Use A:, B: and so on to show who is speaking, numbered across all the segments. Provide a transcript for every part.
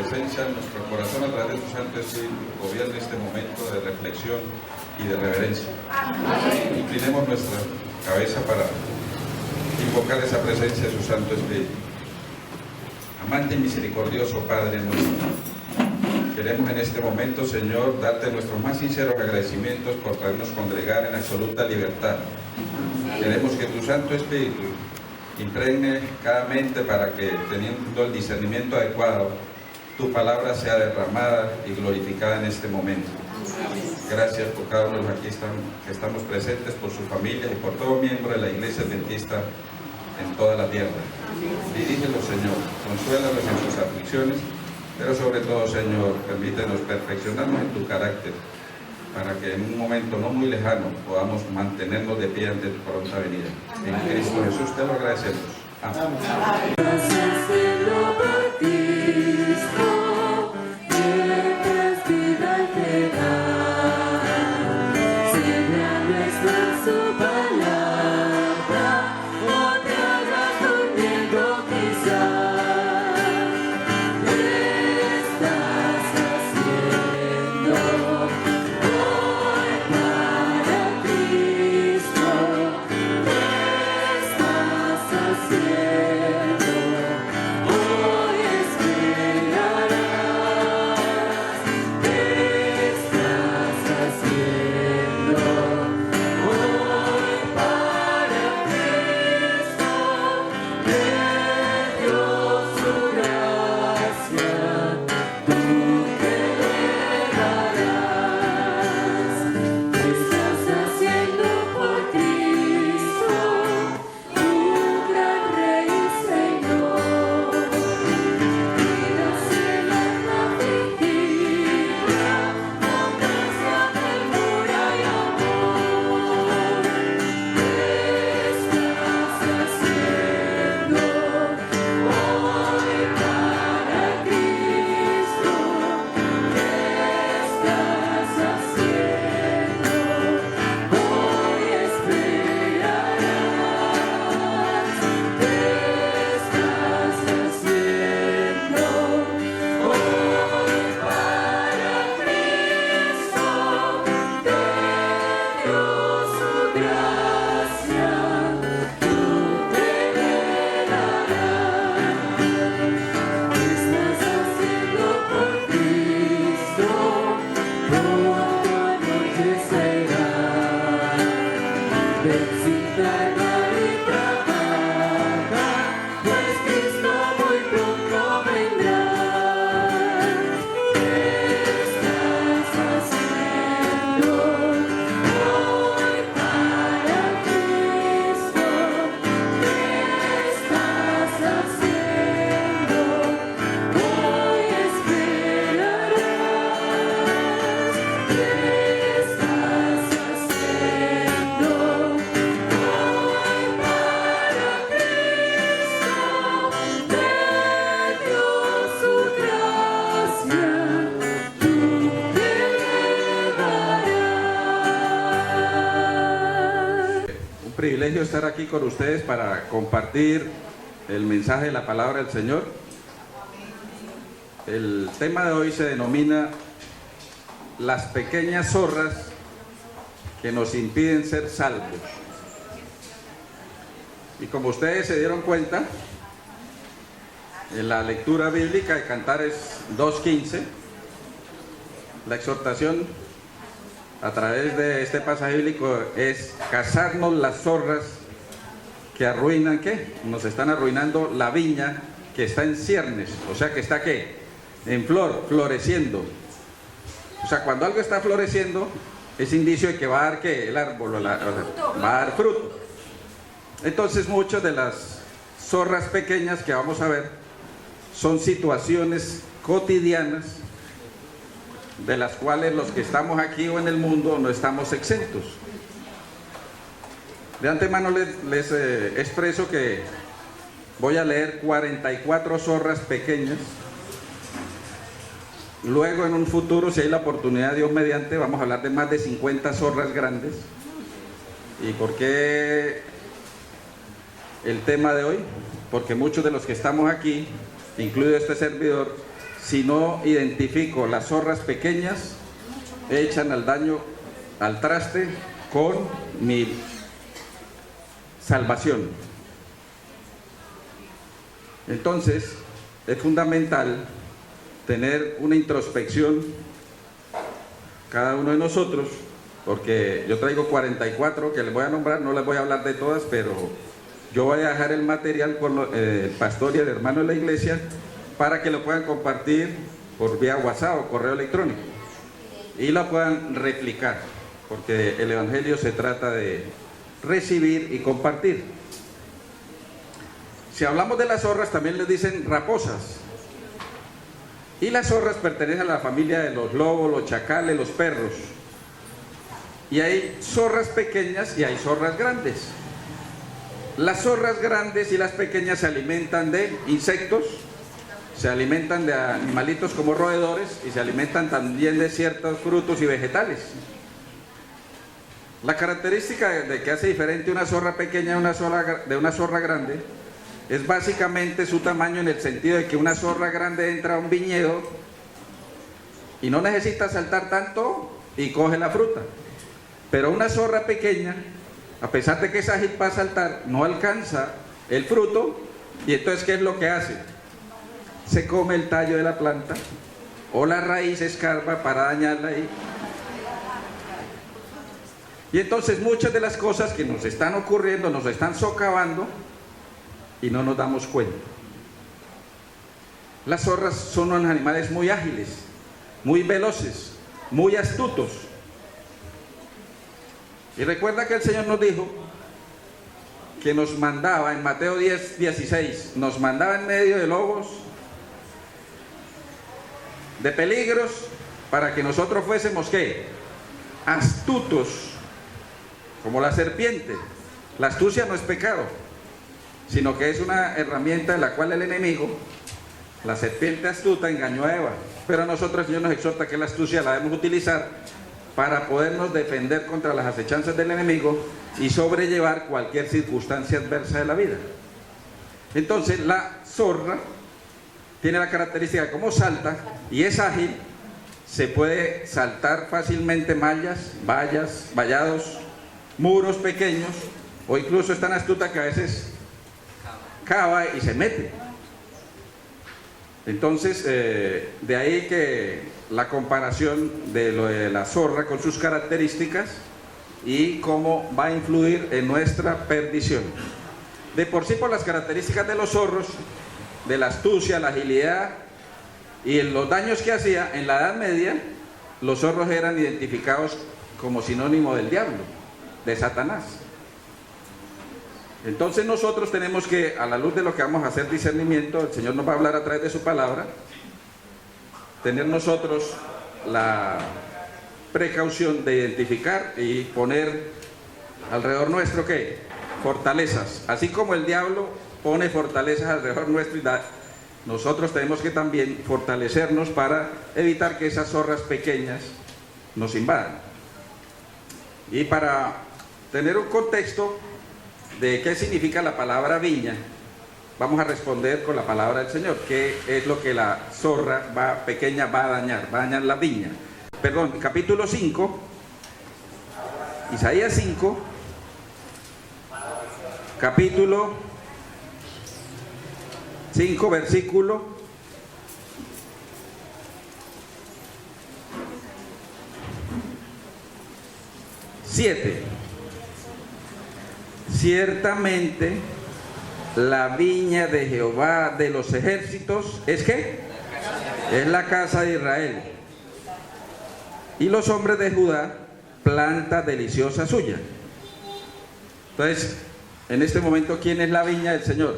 A: presencia en nuestro corazón a través de tu Santo Espíritu. Gobierne este momento de reflexión y de reverencia. Inclinemos nuestra cabeza para invocar esa presencia de su Santo Espíritu. Amante y misericordioso Padre nuestro, queremos en este momento, Señor, darte nuestros más sinceros agradecimientos por podernos congregar en absoluta libertad. Queremos que tu Santo Espíritu impregne cada mente para que, teniendo el discernimiento adecuado, tu palabra sea derramada y glorificada en este momento. Gracias por cada uno de los aquí que estamos presentes, por sus familias y por todo miembro de la Iglesia Adventista en toda la tierra. Dirígelos, Señor, consuélalos en sus aflicciones, pero sobre todo, Señor, permítenos perfeccionarnos en tu carácter, para que en un momento no muy lejano podamos mantenernos de pie ante tu pronta venida. En Cristo Jesús te lo agradecemos. Amén. Privilegio estar aquí con ustedes para compartir el mensaje de la palabra del Señor. El tema de hoy se denomina las pequeñas zorras que nos impiden ser salvos. Y como ustedes se dieron cuenta, en la lectura bíblica de Cantares 2:15, la exhortación a través de este pasaje bíblico es cazarnos las zorras que arruinan, ¿qué? Nos están arruinando la viña que está en ciernes, o sea que está, ¿qué? En flor, floreciendo. O sea, cuando algo está floreciendo es indicio de que va a dar, ¿qué? El árbol, va a dar fruto. Entonces muchas de las zorras pequeñas que vamos a ver son situaciones cotidianas de las cuales los que estamos aquí o en el mundo no estamos exentos. De antemano les expreso que voy a leer 44 zorras pequeñas. Luego en un futuro, si hay la oportunidad, Dios mediante, vamos a hablar de más de 50 zorras grandes. ¿Y por qué el tema de hoy? Porque muchos de los que estamos aquí, incluido este servidor,
B: si no identifico las zorras pequeñas, echan al daño al traste con mi salvación. Entonces, es fundamental tener una introspección cada uno de nosotros, porque yo traigo 44 que les voy a nombrar, no les voy a hablar de todas, pero yo voy a dejar el material con el pastor y el hermano de la iglesia para que lo puedan compartir por vía WhatsApp o correo electrónico y lo puedan replicar, porque el evangelio se trata de recibir y compartir. Si hablamos de las zorras, también les dicen raposas, y las zorras pertenecen a la familia de los lobos, los chacales, los perros, y hay zorras pequeñas y hay zorras grandes. Las zorras grandes y las pequeñas se alimentan de insectos, se alimentan de animalitos como roedores y se alimentan también de ciertos frutos y vegetales. La característica de que hace diferente una zorra pequeña de una zorra grande es básicamente su tamaño, en el sentido de que una zorra grande entra a un viñedo y no necesita saltar tanto y coge la fruta, pero una zorra pequeña, a pesar de que es ágil para saltar, no alcanza el fruto, y entonces ¿qué es lo que hace? Se come el tallo de la planta o la raíz, escarba para dañarla ahí. Y entonces muchas de las cosas que nos están ocurriendo nos están socavando y no nos damos cuenta. Las zorras son unos animales muy ágiles, muy veloces, muy astutos. Y recuerda que el Señor nos dijo que nos mandaba en Mateo 10:16, nos mandaba en medio de lobos, de peligros, para que nosotros fuésemos ¿qué? Astutos, como la serpiente. La astucia no es pecado, sino que es una herramienta en la cual el enemigo, la serpiente astuta, engañó a Eva. Pero a nosotros el Señor nos exhorta que la astucia la debemos utilizar para podernos defender contra las acechanzas del enemigo y sobrellevar cualquier circunstancia adversa de la vida. Entonces la zorra tiene la característica de cómo salta y es ágil, se puede saltar fácilmente mallas, vallas, vallados, muros pequeños, o incluso es tan astuta que a veces cava y se mete. Entonces, de ahí que la comparación de lo de la zorra con sus características y cómo va a influir en nuestra perdición. De por sí, por las características de los zorros, de la astucia, la agilidad y en los daños que hacía, en la Edad Media, los zorros eran identificados como sinónimo del diablo, de Satanás. Entonces nosotros tenemos que, a la luz de lo que vamos a hacer discernimiento, el Señor nos va a hablar a través de su palabra, tener nosotros la precaución de identificar y poner alrededor nuestro ¿qué? Fortalezas. Así como el diablo pone fortalezas alrededor nuestro, nosotros tenemos que también fortalecernos para evitar que esas zorras pequeñas nos invadan. Y para tener un contexto de qué significa la palabra viña, vamos a responder con la palabra del Señor. ¿Qué es lo que la zorra pequeña va a dañar? Va a dañar la viña. Perdón, capítulo 5, Isaías 5, capítulo 5, versículo 7. Ciertamente la viña de Jehová de los ejércitos es ¿qué? Es la casa de Israel, y los hombres de Judá planta deliciosa suya. Entonces, en este momento, ¿quién es la viña del Señor?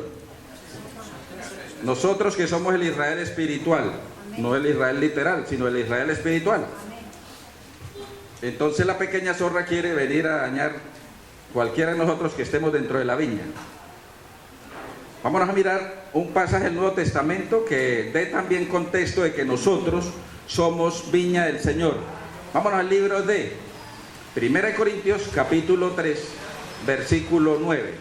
B: Nosotros, que somos el Israel espiritual, no el Israel literal, sino el Israel espiritual. Entonces la pequeña zorra quiere venir a dañar cualquiera de nosotros que estemos dentro de la viña. Vámonos a mirar un pasaje del Nuevo Testamento que dé también contexto de que nosotros somos viña del Señor. Vámonos al libro de 1 Corintios capítulo 3, versículo 9.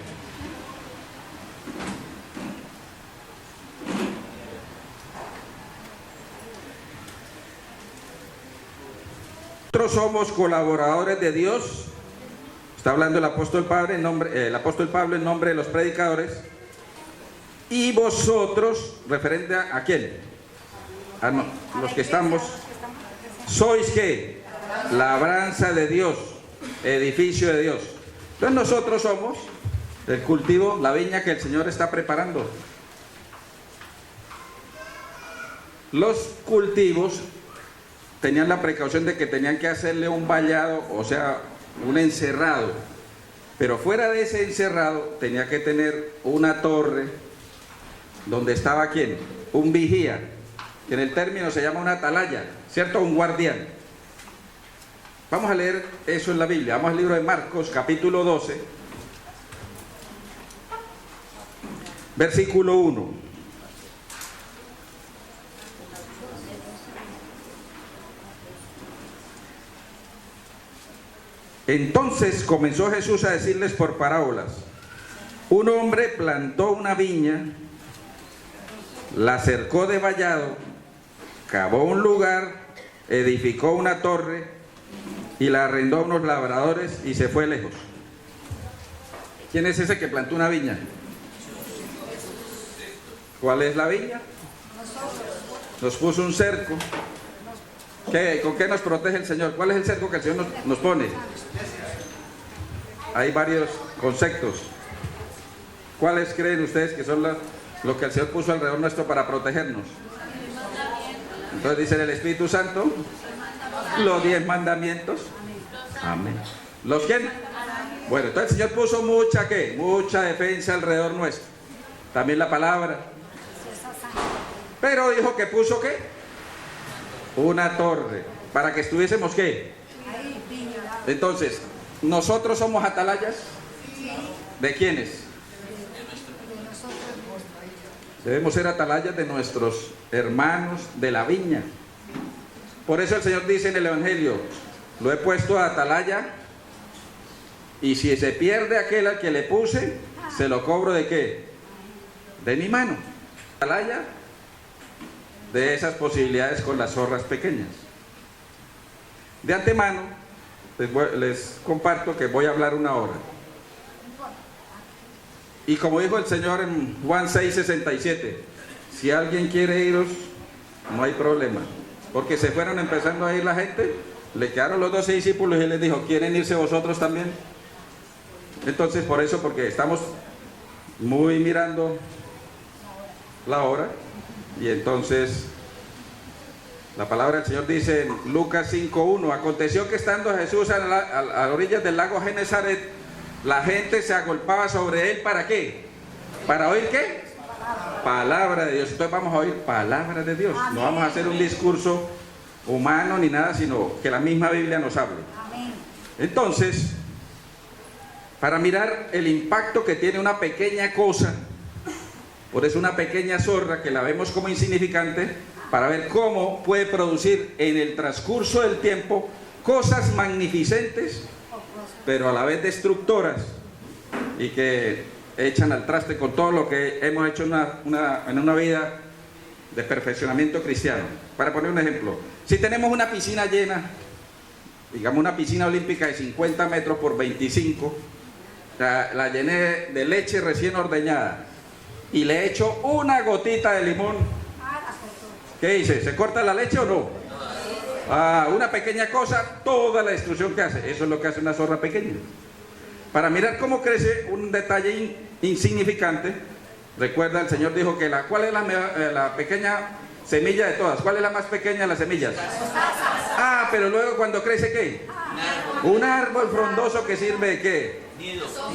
B: Nosotros somos colaboradores de Dios. Está hablando el apóstol Pablo en nombre de los predicadores. Y vosotros, referente a quién? A los que estamos. ¿Sois qué? Labranza de Dios, edificio de Dios. Entonces nosotros somos el cultivo, la viña que el Señor está preparando. Los cultivos tenían la precaución de que tenían que hacerle un vallado, o sea, un encerrado. Pero fuera de ese encerrado tenía que tener una torre donde estaba ¿quién? Un vigía, que en el término se llama una atalaya, ¿cierto? Un guardián. Vamos a leer eso en la Biblia. Vamos al libro de Marcos, capítulo 12, versículo 1. Entonces comenzó Jesús a decirles por parábolas: un hombre plantó una viña, la cercó de vallado, cavó un lugar, edificó una torre y la arrendó a unos labradores y se fue lejos. ¿Quién es ese que plantó una viña? ¿Cuál es la viña? Nos puso un cerco. ¿Con qué nos protege el Señor? ¿Cuál es el cerco que el Señor nos pone? Hay varios conceptos. ¿Cuáles creen ustedes que son lo que el Señor puso alrededor nuestro para protegernos? Entonces dice el Espíritu Santo, los 10 mandamientos. Amén. ¿Los quién? Bueno, entonces el Señor puso mucha ¿qué? Mucha defensa alrededor nuestro. También la palabra. Pero dijo que puso ¿qué? Una torre. Para que estuviésemos ¿qué? Entonces, ¿nosotros somos atalayas? ¿De quiénes? Debemos ser atalayas de nuestros hermanos de la viña. Por eso el Señor dice en el Evangelio: lo he puesto a atalaya, y si se pierde aquel al que le puse, se lo cobro ¿de qué? De mi mano. Atalaya de esas posibilidades con las zorras pequeñas. De antemano les comparto que voy a hablar 1 hora. Y como dijo el Señor en Juan 6:67, si alguien quiere iros, no hay problema. Porque se fueron empezando a ir la gente, le quedaron los 12 discípulos y les dijo: ¿quieren irse vosotros también? Entonces, por eso, porque estamos muy mirando la hora, y entonces la palabra del Señor dice en Lucas 5:1: aconteció que estando Jesús a las orillas del lago Genesaret, la gente se agolpaba sobre él. ¿Para qué? ¿Para oír qué? Palabra de Dios. Entonces vamos a oír palabra de Dios. No vamos a hacer un discurso humano ni nada, sino que la misma Biblia nos hable. Entonces, para mirar el impacto que tiene una pequeña cosa, por eso una pequeña zorra que la vemos como insignificante, para ver cómo puede producir en el transcurso del tiempo cosas magnificentes, pero a la vez destructoras, y que echan al traste con todo lo que hemos hecho en una vida de perfeccionamiento cristiano. Para poner un ejemplo, si tenemos una piscina llena, digamos una piscina olímpica de 50 metros por 25, la llené de leche recién ordeñada y le echo una gotita de limón, ¿qué dice? ¿Se corta la leche o no? Una pequeña cosa, toda la destrucción que hace. Eso es lo que hace una zorra pequeña. Para mirar cómo crece un detalle insignificante, recuerda, el Señor dijo que ¿cuál es la pequeña semilla de todas? ¿Cuál es la más pequeña de las semillas? Pero luego cuando crece, ¿qué? Un árbol frondoso que sirve ¿de qué?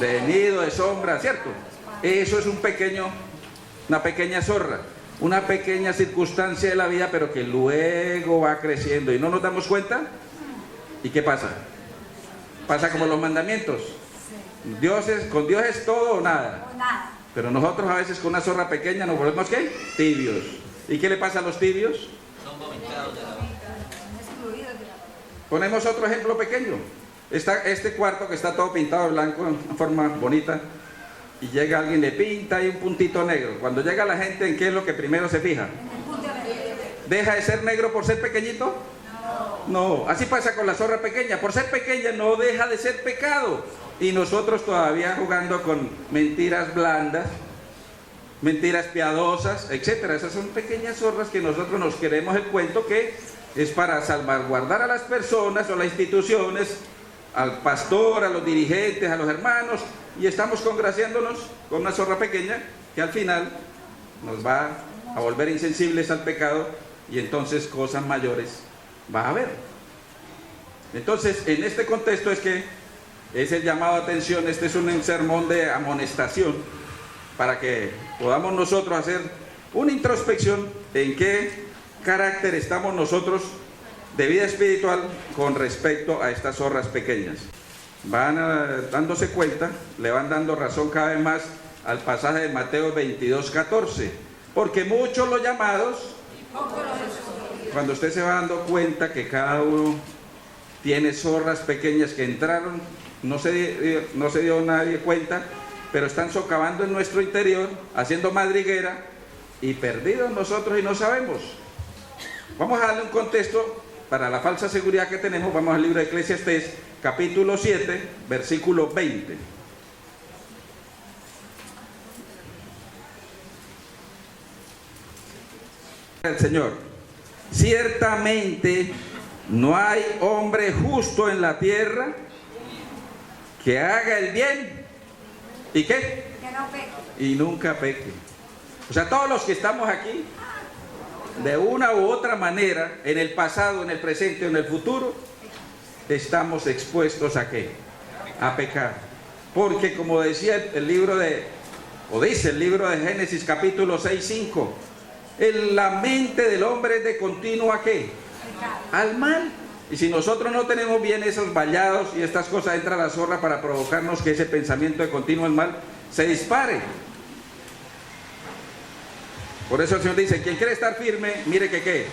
B: De nido, de sombra, ¿cierto? Eso es una pequeña zorra, una pequeña circunstancia de la vida, pero que luego va creciendo y no nos damos cuenta. ¿Y qué pasa? Pasa como los mandamientos. Con Dios es todo o nada. Pero nosotros a veces con una zorra pequeña nos volvemos ¿qué? Tibios. ¿Y qué le pasa a los tibios?
C: Son vomitados de la vida.
B: Ponemos otro ejemplo pequeño. Está este cuarto que está todo pintado de blanco en forma bonita, y llega alguien, le pinta ahí un puntito negro. Cuando llega la gente, ¿en qué es lo que primero se fija? ¿Deja de ser negro por ser pequeñito? No, así pasa con la zorra pequeña. Por ser pequeña no deja de ser pecado. Y nosotros todavía jugando con mentiras blandas, mentiras piadosas, etcétera. Esas son pequeñas zorras que nosotros nos queremos el cuento que es para salvaguardar a las personas o las instituciones, al pastor, a los dirigentes, a los hermanos, y estamos congraciándonos con una zorra pequeña que al final nos va a volver insensibles al pecado y entonces cosas mayores va a haber. Entonces, en este contexto es que es el llamado a atención. Este es un sermón de amonestación para que podamos nosotros hacer una introspección en qué carácter estamos nosotros de vida espiritual con respecto a estas zorras pequeñas. Van dándose cuenta, le van dando razón cada vez más al pasaje de Mateo 22:14, porque muchos los llamados, cuando usted se va dando cuenta que cada uno tiene zorras pequeñas que entraron, no se dio nadie cuenta, pero están socavando en nuestro interior, haciendo madriguera y perdidos nosotros y no sabemos. Vamos a darle un contexto para la falsa seguridad que tenemos. Vamos al libro de Eclesiastés, capítulo 7, versículo 20. El Señor: ciertamente no hay hombre justo en la tierra que haga el bien y ¿qué? Que no peque. Y nunca peque. O sea, todos los que estamos aquí, de una u otra manera, en el pasado, en el presente o en el futuro, estamos expuestos ¿a qué? A pecar. Porque como decía el libro dice el libro de Génesis capítulo 6:5, la mente del hombre es de continuo ¿a qué? Al mal. Y si nosotros no tenemos bien esos vallados y estas cosas, entra la zorra para provocarnos que ese pensamiento de continuo al mal se dispare. Por eso el Señor dice: quien quiere estar firme, mire que qué.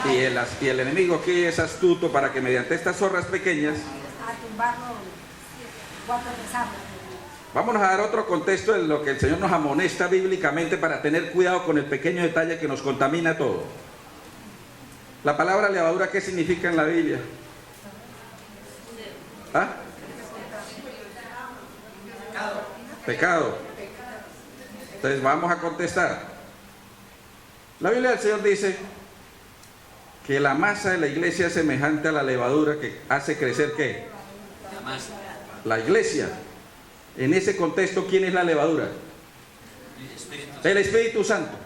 B: Y el enemigo aquí es astuto para que mediante estas zorras pequeñas Vámonos a dar otro contexto de lo que el Señor nos amonesta bíblicamente para tener cuidado con el pequeño detalle que nos contamina todo. La palabra levadura, ¿qué significa en la Biblia? ¿Ah? Pecado. Entonces vamos a contestar. La Biblia del Señor dice que la masa de la iglesia es semejante a la levadura que hace crecer ¿qué? La masa. La iglesia. En ese contexto, ¿quién es la levadura? El Espíritu Santo.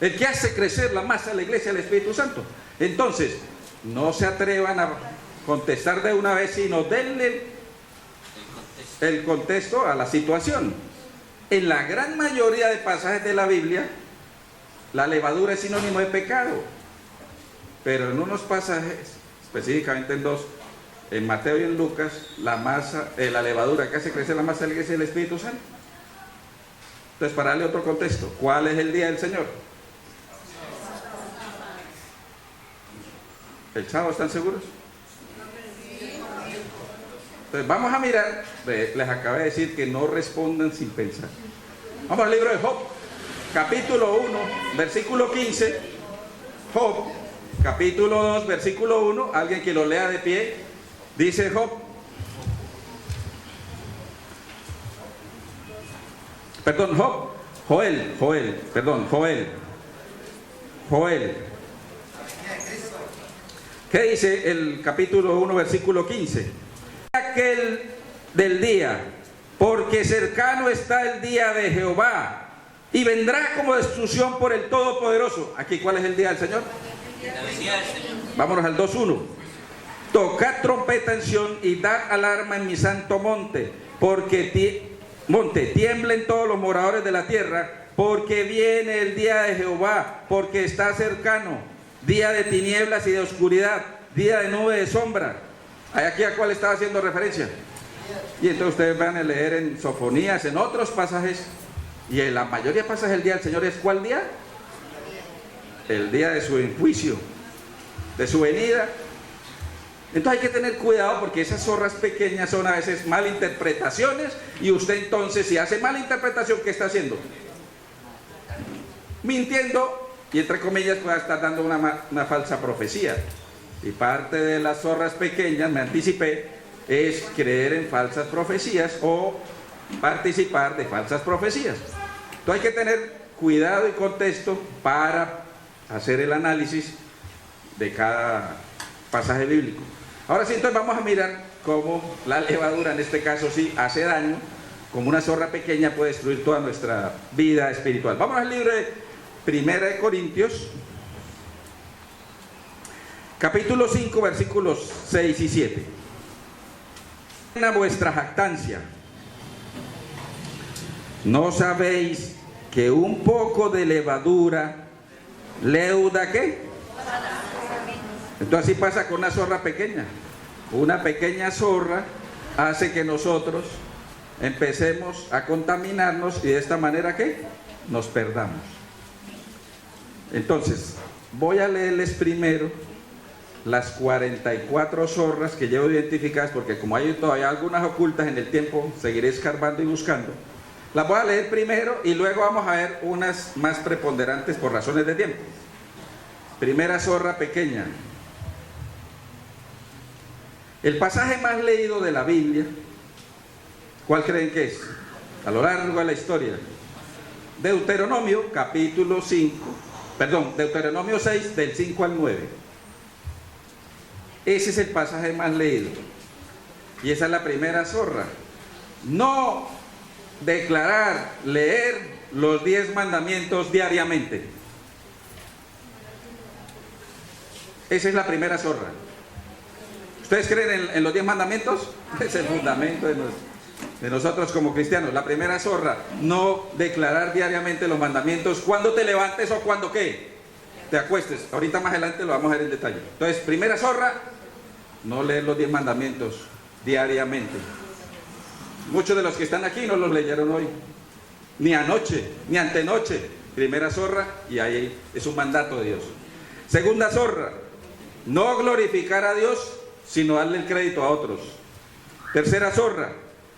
B: El que hace crecer la masa de la iglesia es el Espíritu Santo. Entonces, no se atrevan a contestar de una vez, sino denle el contexto a la situación. En la gran mayoría de pasajes de la Biblia, la levadura es sinónimo de pecado. Pero en unos pasajes, específicamente en dos, en Mateo y en Lucas, la levadura que hace crecer la masa de la iglesia es el Espíritu Santo. Entonces, para darle otro contexto, ¿cuál es el día del Señor? ¿El sábado, están seguros? Entonces vamos a mirar, les acabé de decir que no respondan sin pensar. Vamos al libro de Job, capítulo 1, versículo 15. Job, capítulo 2, versículo 1, alguien que lo lea de pie. Dice Job, Joel. ¿Qué dice el capítulo 1, versículo 15? Aquel del día, porque cercano está el día de Jehová, y vendrá como destrucción por el Todopoderoso. Aquí, ¿cuál es el día del Señor? El día del Señor. Vámonos al 2:1. Tocad trompeta en Sión y dad alarma en mi santo monte, porque tiemblen todos los moradores de la tierra, porque viene el día de Jehová, porque está cercano, día de tinieblas y de oscuridad, día de nube de sombra. Aquí a cuál estaba haciendo referencia. Y entonces ustedes van a leer en Sofonías, en otros pasajes, y en la mayoría de pasajes el día del Señor es ¿cuál día? El día de su juicio, de su venida. Entonces hay que tener cuidado porque esas zorras pequeñas son a veces malinterpretaciones, y usted entonces, si hace malinterpretación, ¿qué está haciendo? Mintiendo, y entre comillas puede estar dando una falsa profecía. Y parte de las zorras pequeñas, me anticipé, es creer en falsas profecías o participar de falsas profecías. Entonces hay que tener cuidado y contexto para hacer el análisis de cada pasaje bíblico. Ahora sí, entonces vamos a mirar cómo la levadura, en este caso sí, hace daño, como una zorra pequeña puede destruir toda nuestra vida espiritual. Vamos al libro de Primera de Corintios, capítulo 5, versículos 6 y 7. A vuestra jactancia, ¿no sabéis que un poco de levadura leuda qué? Entonces así pasa con una zorra pequeña. Una pequeña zorra hace que nosotros empecemos a contaminarnos y de esta manera ¿qué? Nos perdamos. Entonces, voy a leerles primero las 44 zorras que llevo identificadas, porque como hay todavía algunas ocultas en el tiempo, seguiré escarbando y buscando. Las voy a leer primero y luego vamos a ver unas más preponderantes por razones de tiempo. Primera zorra pequeña. El pasaje más leído de la Biblia, ¿cuál creen que es? A lo largo de la historia. Deuteronomio, capítulo 5, Deuteronomio 6, del 5 al 9. Ese es el pasaje más leído. Y esa es la primera zorra. No declarar, leer los 10 mandamientos diariamente. Esa es la primera zorra. ¿Ustedes creen en los 10 mandamientos? Es el fundamento de nosotros como cristianos. La primera zorra, no declarar diariamente los mandamientos cuando te levantes o cuando ¿qué? Te acuestes. Ahorita más adelante lo vamos a ver en detalle. Entonces, primera zorra, no leer los 10 mandamientos diariamente. Muchos de los que están aquí no los leyeron hoy, ni anoche, ni antenoche. Primera zorra, y ahí es un mandato de Dios. Segunda zorra, no glorificar a Dios, sino darle el crédito a otros. Tercera zorra,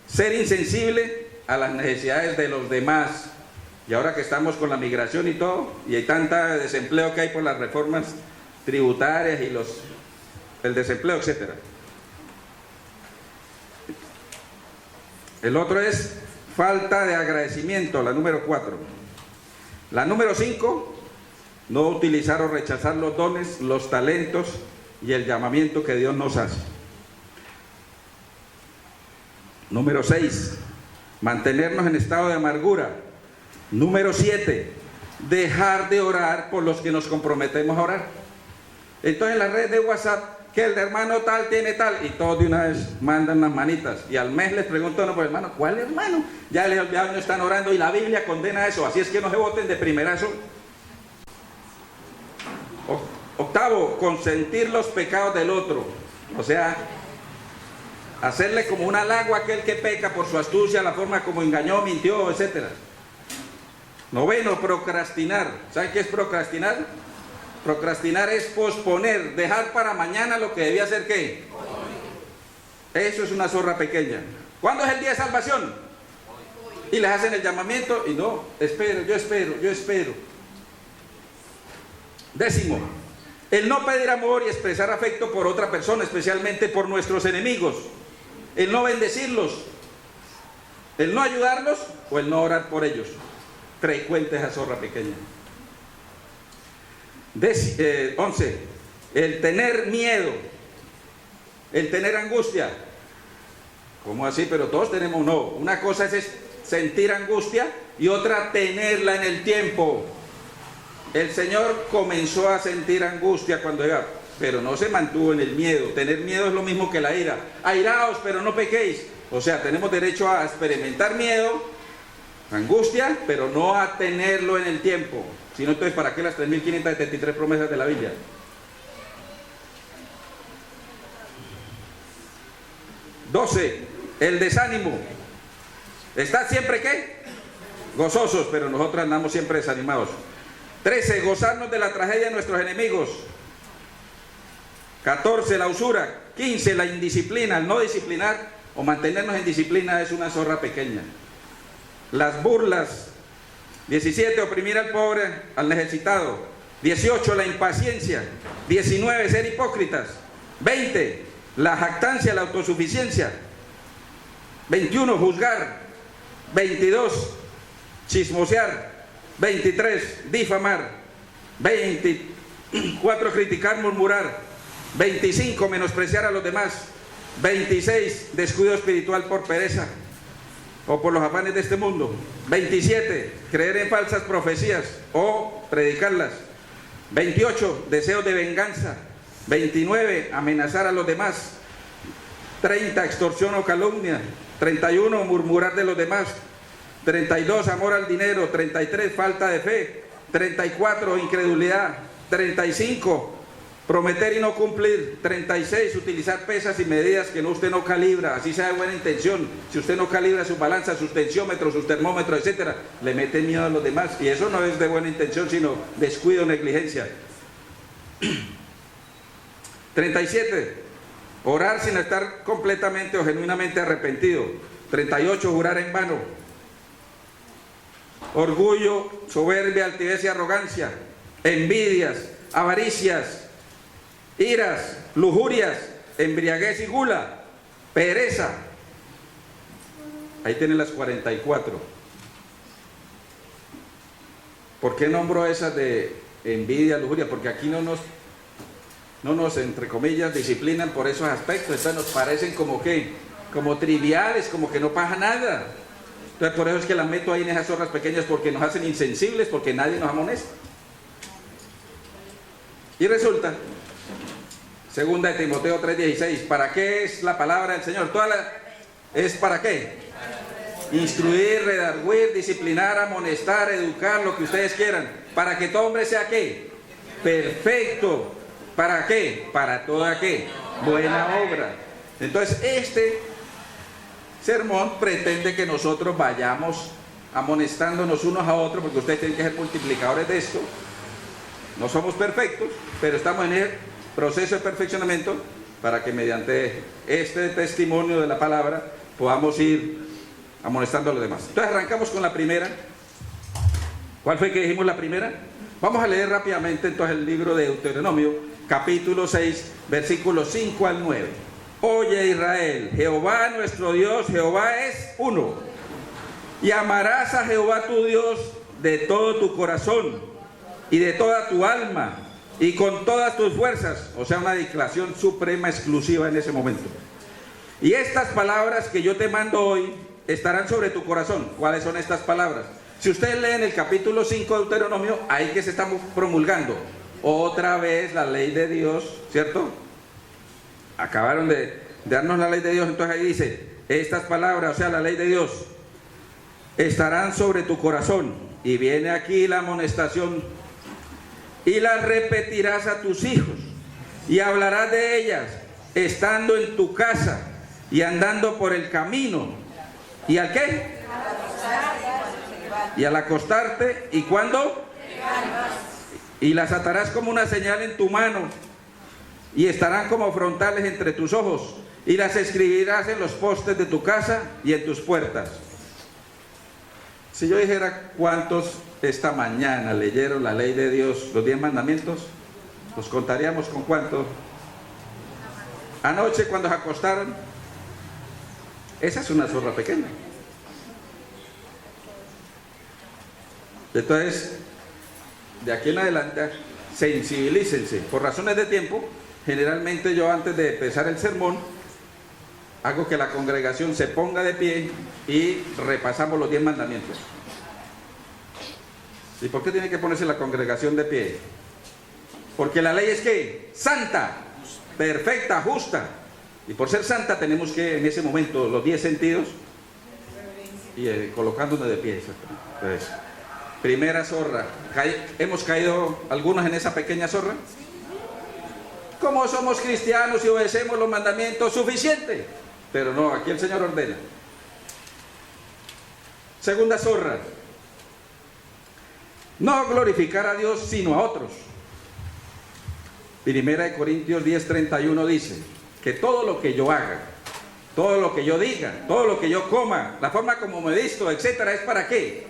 B: ser insensible a las necesidades de los demás. Y ahora que estamos con la migración y todo, y hay tanta desempleo que hay por las reformas tributarias y el desempleo, etc. El otro es falta de agradecimiento, la número 4. La número 5, no utilizar o rechazar los dones, los talentos y el llamamiento que Dios nos hace. Número 6, mantenernos en estado de amargura. Número 7, dejar de orar por los que nos comprometemos a orar. Entonces en la red de WhatsApp, que el hermano tal tiene tal, y todos de una vez mandan las manitas, y al mes les pregunto, no, pues hermano, ¿cuál hermano? Ya no están orando y la Biblia condena eso, así es que no se voten de primerazo. Octavo, consentir los pecados del otro, o sea, hacerle como un halago a aquel que peca por su astucia, la forma como engañó, mintió, etc. Noveno, procrastinar. ¿Saben qué es procrastinar? Procrastinar es posponer, dejar para mañana lo que debía hacer ¿qué? Eso es una zorra pequeña. ¿Cuándo es el día de salvación? Y les hacen el llamamiento y no, yo espero. Décimo, el no pedir amor y expresar afecto por otra persona, especialmente por nuestros enemigos. El no bendecirlos, el no ayudarlos o el no orar por ellos. Frecuente esa zorra pequeña. 11, el tener miedo, el tener angustia. ¿Cómo así? Pero todos tenemos, no. Una cosa es sentir angustia y otra tenerla en el tiempo. El Señor comenzó a sentir angustia cuando iba, pero no se mantuvo en el miedo. Tener miedo es lo mismo que la ira. Airaos, pero no pequéis. O sea, tenemos derecho a experimentar miedo, angustia, pero no a tenerlo en el tiempo. Si no, entonces, ¿para qué las 3.573 promesas de la Biblia? 12, el desánimo. ¿Estás siempre qué? Gozosos, pero nosotros andamos siempre desanimados. 13, gozarnos de la tragedia de nuestros enemigos. 14, la usura. 15, la indisciplina. El no disciplinar o mantenernos en disciplina es una zorra pequeña. Las burlas. 17, oprimir al pobre, al necesitado. 18, la impaciencia. 19, ser hipócritas. 20, la jactancia, la autosuficiencia. 21, juzgar. 22, chismosear. 23, difamar. 24, criticar, murmurar. 25, menospreciar a los demás. 26, descuido espiritual por pereza o por los afanes de este mundo. 27, creer en falsas profecías o predicarlas. 28, deseos de venganza. 29, amenazar a los demás. 30, extorsión o calumnia. 31, murmurar de los demás. 32, amor al dinero. 33, falta de fe. 34, incredulidad. 35, prometer y no cumplir. 36, utilizar pesas y medidas que usted no calibra, así sea de buena intención. Si usted no calibra su balanza, sus tensiómetros, sus termómetros, etcétera, le mete miedo a los demás, y eso no es de buena intención, sino descuido, negligencia. 37, orar sin estar completamente o genuinamente arrepentido. 38, jurar en vano. Orgullo, soberbia, altivez y arrogancia. Envidias, avaricias, iras, lujurias, embriaguez y gula, pereza. Ahí tienen las 44. ¿Por qué nombro esas de envidia, lujuria? Porque aquí no nos, entre comillas, disciplinan por esos aspectos. Entonces nos parecen como triviales, como que no pasa nada. Entonces por eso es que las meto ahí en esas zorras pequeñas, porque nos hacen insensibles, porque nadie nos amonesta. Y resulta, segunda de Timoteo 3:16, ¿para qué es la palabra del Señor? ¿Es para qué? Instruir, redarguir, disciplinar, amonestar, educar, lo que ustedes quieran. ¿Para que todo hombre sea qué? Perfecto. ¿Para qué? Para toda qué? Buena obra. Entonces este sermón pretende que nosotros vayamos amonestándonos unos a otros, porque ustedes tienen que ser multiplicadores de esto. No somos perfectos, pero estamos en el proceso de perfeccionamiento para que mediante este testimonio de la palabra podamos ir amonestando a los demás. Entonces arrancamos con la primera. ¿Cuál fue que dijimos la primera? Vamos a leer rápidamente entonces el libro de Deuteronomio, capítulo 6, versículos 5 al 9. Oye Israel, Jehová nuestro Dios, Jehová es uno. Y amarás a Jehová tu Dios de todo tu corazón y de toda tu alma y con todas tus fuerzas. O sea, una declaración suprema, exclusiva en ese momento. Y estas palabras que yo te mando hoy estarán sobre tu corazón. ¿Cuáles son estas palabras? Si ustedes leen el capítulo 5 de Deuteronomio, ahí que se está promulgando otra vez la ley de Dios, ¿cierto? Acabaron de darnos la ley de Dios, entonces ahí dice, estas palabras, o sea, la ley de Dios, estarán sobre tu corazón. Y viene aquí la amonestación. Y las repetirás a tus hijos, y hablarás de ellas, estando en tu casa, y andando por el camino. ¿Y al qué? Y al acostarte. ¿Y cuándo? Y las atarás como una señal en tu mano, y estarán como frontales entre tus ojos, y las escribirás en los postes de tu casa y en tus puertas. Si yo dijera cuántos esta mañana leyeron la ley de Dios, los 10 mandamientos, los contaríamos con cuántos. Anoche cuando se acostaron, esa es una zorra pequeña. Entonces, de aquí en adelante, sensibilícense. Por razones de tiempo, generalmente yo antes de empezar el sermón, hago que la congregación se ponga de pie y repasamos los 10 mandamientos. ¿Y por qué tiene que ponerse la congregación de pie? Porque la ley es ¿qué? Santa, perfecta, justa. Y por ser santa tenemos que en ese momento los 10 sentidos y colocándonos de pie. Entonces, primera zorra. ¿Hemos caído algunos en esa pequeña zorra? Como somos cristianos y obedecemos los mandamientos, suficiente. Pero no, aquí el Señor ordena. Segunda zorra. No glorificar a Dios sino a otros. Primera de Corintios 10:31 dice que todo lo que yo haga, todo lo que yo diga, todo lo que yo coma, la forma como me visto, etcétera, ¿es para qué?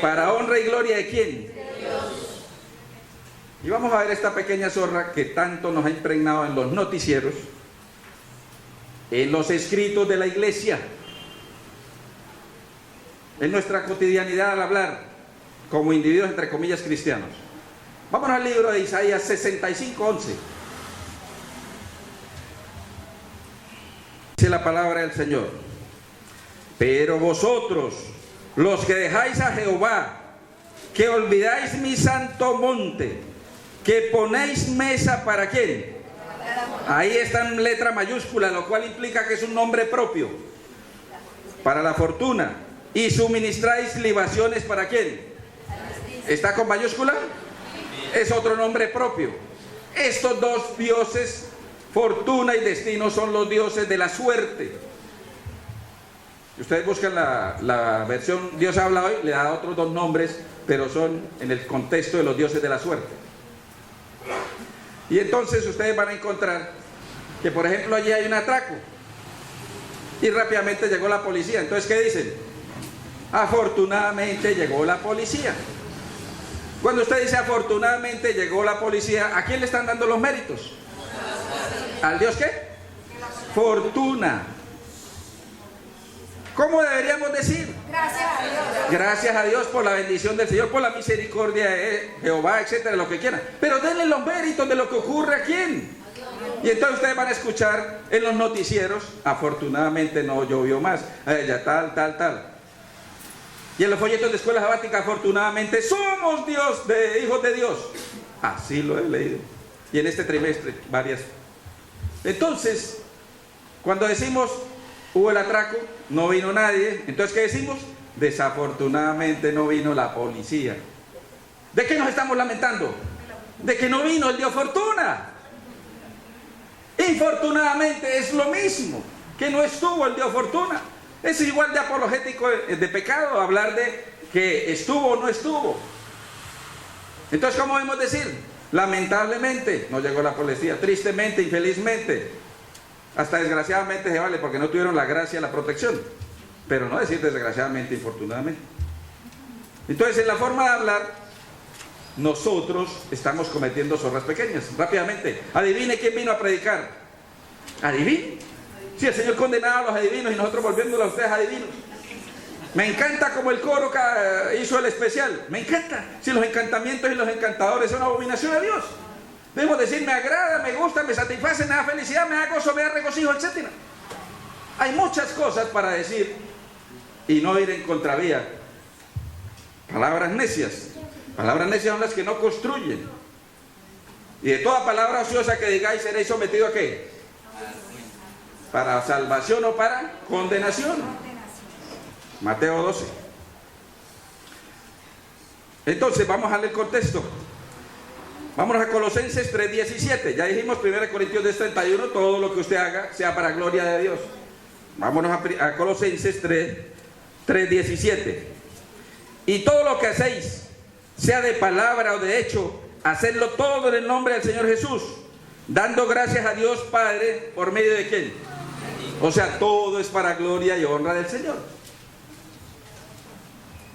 B: Para honra y gloria de ¿quién? Y vamos a ver esta pequeña zorra que tanto nos ha impregnado en los noticieros, en los escritos de la iglesia, en nuestra cotidianidad al hablar como individuos entre comillas cristianos. Vámonos al libro de Isaías 65:11. Dice la palabra del Señor: pero vosotros, los que dejáis a Jehová, que olvidáis mi santo monte, que ponéis mesa para ¿quién? Ahí está en letra mayúscula, lo cual implica que es un nombre propio, para la fortuna. Y suministráis libaciones para ¿quién? ¿Está con mayúscula? Es otro nombre propio. Estos dos dioses, fortuna y destino, son los dioses de la suerte. Ustedes buscan la versión Dios habla hoy, le da otros dos nombres, pero son en el contexto de los dioses de la suerte. Y entonces ustedes van a encontrar que, por ejemplo, allí hay un atraco y rápidamente llegó la policía. Entonces, ¿qué dicen? Afortunadamente llegó la policía. Cuando usted dice afortunadamente llegó la policía, ¿a quién le están dando los méritos? ¿Al Dios qué? Fortuna. ¿Cómo deberíamos decir? Gracias a Dios. Gracias a Dios por la bendición del Señor, por la misericordia de Jehová, etcétera, lo que quieran. Pero denle los méritos de lo que ocurre a quién. Y entonces ustedes van a escuchar en los noticieros: afortunadamente no llovió más, ya tal. Y en los folletos de escuela sabática: afortunadamente somos hijos de Dios. Así lo he leído. Y en este trimestre, varias. Entonces, cuando decimos hubo el atraco, no vino nadie, entonces ¿qué decimos? Desafortunadamente no vino la policía. ¿De qué nos estamos lamentando? De que no vino el Dios Fortuna. Infortunadamente es lo mismo, que no estuvo el Dios Fortuna. Es igual de apologético de pecado hablar de que estuvo o no estuvo. Entonces, ¿cómo debemos decir? Lamentablemente no llegó la policía, tristemente, infelizmente, hasta desgraciadamente se vale, porque no tuvieron la gracia y la protección, pero no decir desgraciadamente, infortunadamente. Entonces, en la forma de hablar, nosotros estamos cometiendo zorras pequeñas. Rápidamente, adivine quién vino a predicar. Adivine. Si el Señor condenaba a los adivinos y nosotros volviéndolo a ustedes adivinos. Me encanta como el coro hizo el especial. Me encanta. Si los encantamientos y los encantadores son abominación a Dios, debemos decir: me agrada, me gusta, me satisface, me da felicidad, me da gozo, me da regocijo, etc. Hay muchas cosas para decir y no ir en contravía. Palabras necias. Palabras necias son las que no construyen. Y de toda palabra ociosa que digáis seréis sometido ¿a qué? ¿Para salvación o para condenación? Mateo 12. Entonces vamos a leer el contexto. Vámonos a Colosenses 3:17. Ya dijimos 1 Corintios 10:31, todo lo que usted haga sea para gloria de Dios. Vámonos a Colosenses 3:17. Y todo lo que hacéis, sea de palabra o de hecho, hacedlo todo en el nombre del Señor Jesús, dando gracias a Dios Padre, ¿por medio de quién? O sea, todo es para gloria y honra del Señor.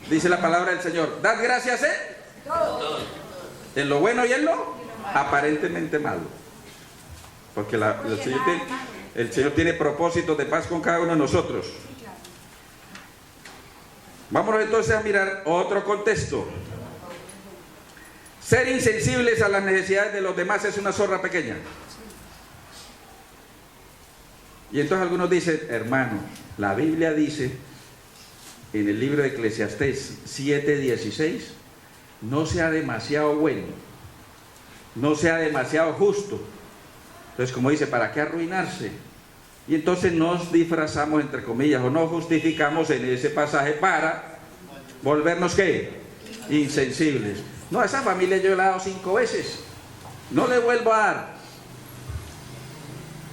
B: Dice la palabra del Señor: dad gracias en todo. En lo bueno y en lo aparentemente malo. Porque el Señor tiene propósitos de paz con cada uno de nosotros. Vámonos entonces a mirar otro contexto. Ser insensibles a las necesidades de los demás es una zorra pequeña. Y entonces algunos dicen: hermano, la Biblia dice en el libro de Eclesiastés 7:16, no sea demasiado bueno, no sea demasiado justo. Entonces, como dice, ¿para qué arruinarse? Y entonces nos disfrazamos, entre comillas, o nos justificamos en ese pasaje para volvernos ¿qué? Insensibles. No, a esa familia yo le he dado 5 veces, no le vuelvo a dar,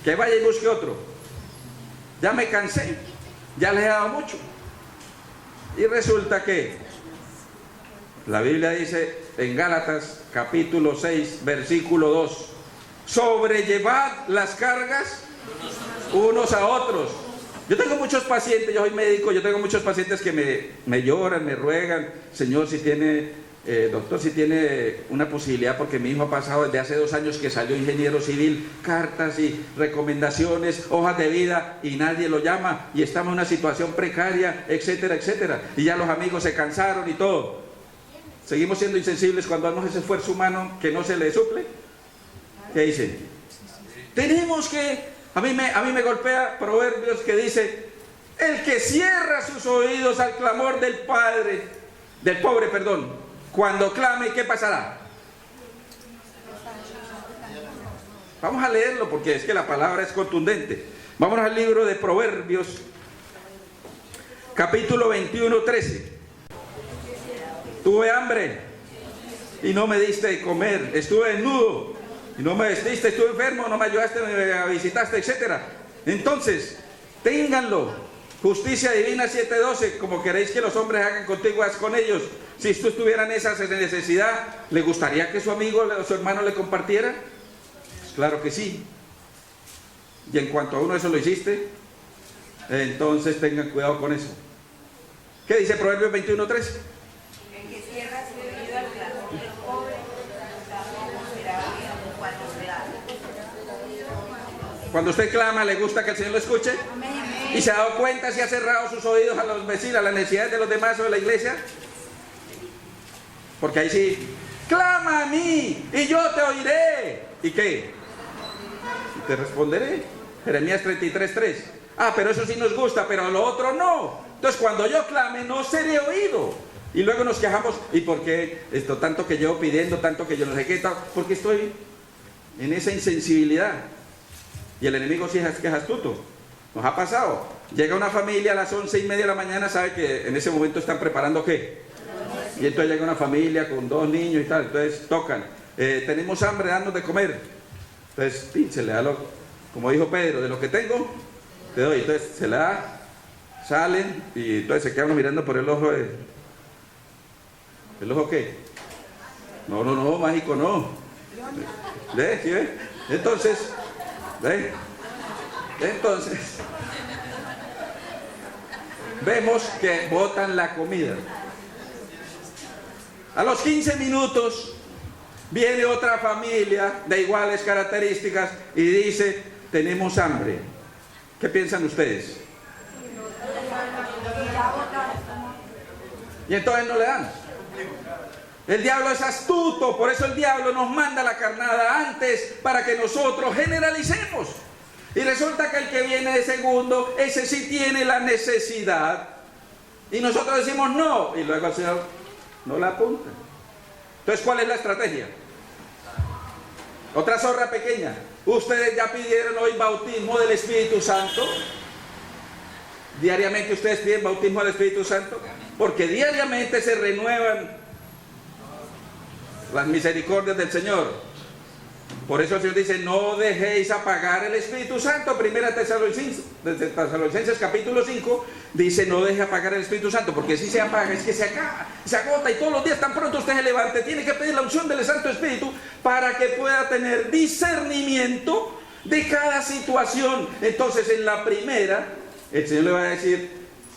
B: que vaya y busque otro, ya me cansé, ya les he dado mucho. Y resulta que la Biblia dice en Gálatas capítulo 6 versículo 2: sobrellevad las cargas unos a otros. Yo tengo muchos pacientes, yo soy médico, yo tengo muchos pacientes que me lloran, me ruegan: Señor, si tiene doctor, si tiene una posibilidad, porque mi hijo ha pasado desde hace 2 años que salió ingeniero civil, cartas y recomendaciones, hojas de vida, y nadie lo llama, y estamos en una situación precaria, etcétera, etcétera, y ya los amigos se cansaron y todo. ¿Seguimos siendo insensibles cuando damos ese esfuerzo humano que no se le suple? ¿Qué dice? Tenemos que, a mí me golpea Proverbios que dice, el que cierra sus oídos al clamor del pobre, cuando clame, ¿qué pasará? Vamos a leerlo porque es que la palabra es contundente. Vámonos al libro de Proverbios, capítulo 21, 13. Tuve hambre y no me diste de comer, estuve desnudo y no me vestiste, estuve enfermo, no me ayudaste, me visitaste, etc. Entonces, ténganlo. Justicia divina 7:12, como queréis que los hombres hagan contigo, haz con ellos. Si tú estuvieras en esa necesidad, ¿le gustaría que su amigo o su hermano le compartiera? Pues claro que sí. Y en cuanto a uno eso lo hiciste, entonces tengan cuidado con eso. ¿Qué dice Proverbios 21:13?
C: El que cierra su oído al clamor del pobre, tampoco será oído cuando clame.
B: Cuando usted clama, ¿le gusta que el Señor lo escuche? ¿Y se ha dado cuenta si ha cerrado sus oídos a los vecinos, a las necesidades de los demás o de la iglesia? Porque ahí sí, clama a mí y yo te oiré. ¿Y qué? Y te responderé. Jeremías 33:3. Ah, pero eso sí nos gusta, pero lo otro no. Entonces cuando yo clame no seré oído. Y luego nos quejamos, ¿y por qué esto tanto que llevo pidiendo, tanto que yo no sé qué? Porque estoy en esa insensibilidad. Y el enemigo sí es que es astuto. Nos ha pasado. Llega una familia a las 11:30 de la mañana, sabe que en ese momento están preparando ¿qué? Y entonces llega una familia con 2 niños y tal, entonces tocan. Tenemos hambre, danos de comer. Entonces, se le da como dijo Pedro, de lo que tengo, te doy. Entonces se le da, salen y entonces se quedan mirando por el ojo. ¿El ojo qué? No, mágico no. ¿Ves? ¿Sí ves? Entonces, vemos que botan la comida. A los 15 minutos viene otra familia de iguales características y dice, tenemos hambre. ¿Qué piensan ustedes? Y entonces no le dan. El diablo es astuto, por eso el diablo nos manda la carnada antes para que nosotros generalicemos. Y resulta que el que viene de segundo, ese sí tiene la necesidad. Y nosotros decimos no. Y luego el Señor no la apunta. Entonces, ¿cuál es la estrategia? Otra zorra pequeña. Ustedes ya pidieron hoy bautismo del Espíritu Santo. Diariamente ustedes piden bautismo del Espíritu Santo. Porque diariamente se renuevan las misericordias del Señor. Por eso el Señor dice, no dejéis apagar el Espíritu Santo. Primera Tesalonicenses capítulo 5 dice, no deje apagar el Espíritu Santo, porque si se apaga es que se acaba, se agota, y todos los días tan pronto usted se levante, tiene que pedir la unción del Santo Espíritu para que pueda tener discernimiento de cada situación. Entonces en la primera, el Señor le va a decir,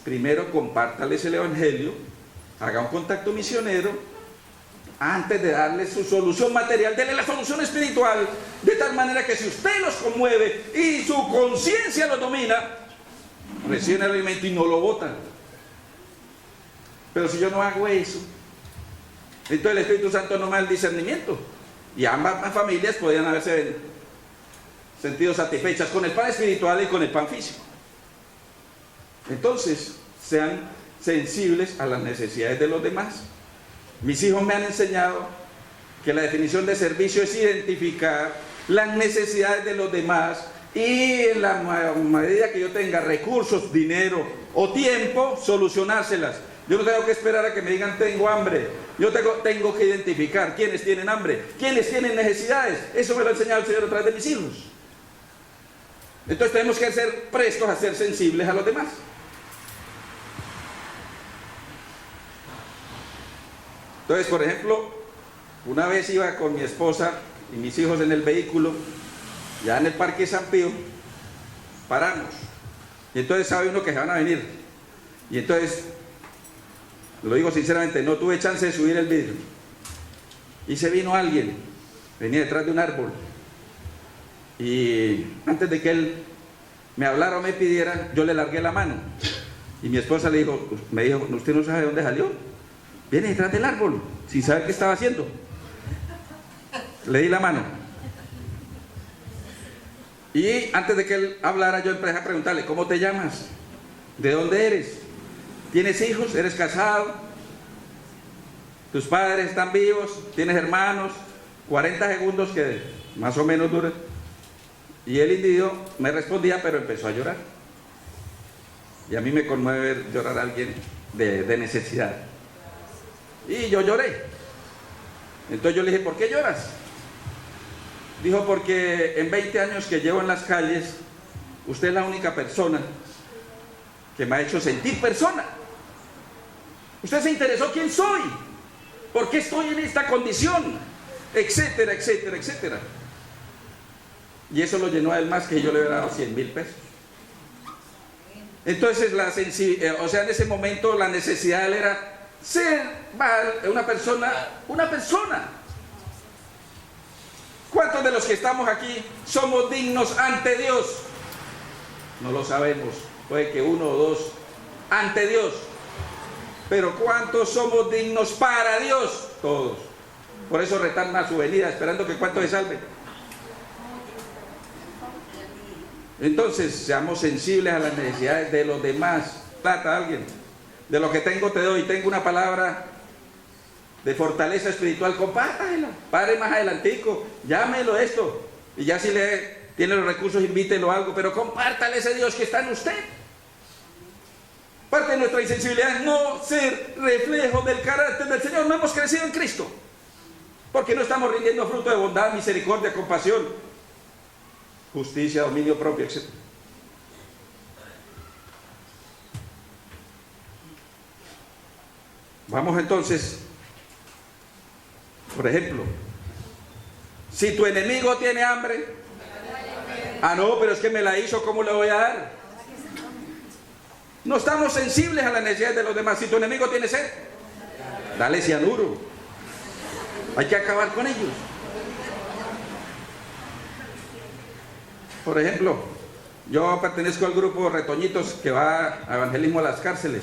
B: primero compártales el Evangelio, haga un contacto misionero, antes de darle su solución material, denle la solución espiritual, de tal manera que si usted los conmueve y su conciencia los domina, reciben el alimento y no lo botan. Pero si yo no hago eso, entonces el Espíritu Santo no me da el discernimiento. Y ambas familias podrían haberse sentido satisfechas con el pan espiritual y con el pan físico. Entonces, sean sensibles a las necesidades de los demás. Mis hijos me han enseñado que la definición de servicio es identificar las necesidades de los demás y en la medida que yo tenga recursos, dinero o tiempo, solucionárselas. Yo no tengo que esperar a que me digan tengo hambre. Yo tengo que identificar quiénes tienen hambre, quiénes tienen necesidades. Eso me lo ha enseñado el Señor a través de mis hijos. Entonces tenemos que ser prestos a ser sensibles a los demás. Entonces, por ejemplo, una vez iba con mi esposa y mis hijos en el vehículo, ya en el Parque San Pío, paramos. Y entonces sabe uno que se van a venir. Y entonces, lo digo sinceramente, no tuve chance de subir el vidrio. Y se vino alguien, venía detrás de un árbol. Y antes de que él me hablara o me pidiera, yo le largué la mano. Y mi esposa me dijo, ¿usted no sabe de dónde salió? Viene detrás del árbol, sin saber qué estaba haciendo. Le di la mano. Y antes de que él hablara, yo empecé a preguntarle, ¿cómo te llamas? ¿De dónde eres? ¿Tienes hijos? ¿Eres casado? ¿Tus padres están vivos? ¿Tienes hermanos? 40 segundos que más o menos duran. Y el individuo me respondía, pero empezó a llorar. Y a mí me conmueve llorar a alguien de necesidad. Y yo lloré. Entonces yo le dije, ¿por qué lloras? Dijo, porque en 20 años que llevo en las calles, usted es la única persona que me ha hecho sentir persona. Usted se interesó quién soy, por qué estoy en esta condición, etcétera, etcétera, etcétera. Y eso lo llenó a él más que yo le hubiera dado 100,000 pesos. Entonces, en ese momento la necesidad de él era ser una persona. ¿Cuántos de los que estamos aquí somos dignos ante Dios? No lo sabemos, puede que 1 o 2 ante Dios. Pero ¿cuántos somos dignos para Dios? Todos. Por eso retan a su venida, esperando que cuántos se salven. Entonces, seamos sensibles a las necesidades de los demás. Trata a alguien. De lo que tengo te doy. Tengo una palabra de fortaleza espiritual, compártela. Pare más adelantico, llámelo esto. Y ya si tiene los recursos, invítelo a algo, pero compártale ese Dios que está en usted. Parte de nuestra insensibilidad es no ser reflejo del carácter del Señor. No hemos crecido en Cristo, porque no estamos rindiendo fruto de bondad, misericordia, compasión, justicia, dominio propio, etc. Vamos entonces, por ejemplo, si tu enemigo tiene hambre, no, pero es que me la hizo, ¿cómo le voy a dar? No estamos sensibles a las necesidades de los demás. Si tu enemigo tiene sed, dale cianuro. Hay que acabar con ellos. Por ejemplo, yo pertenezco al grupo Retoñitos que va a evangelismo a las cárceles.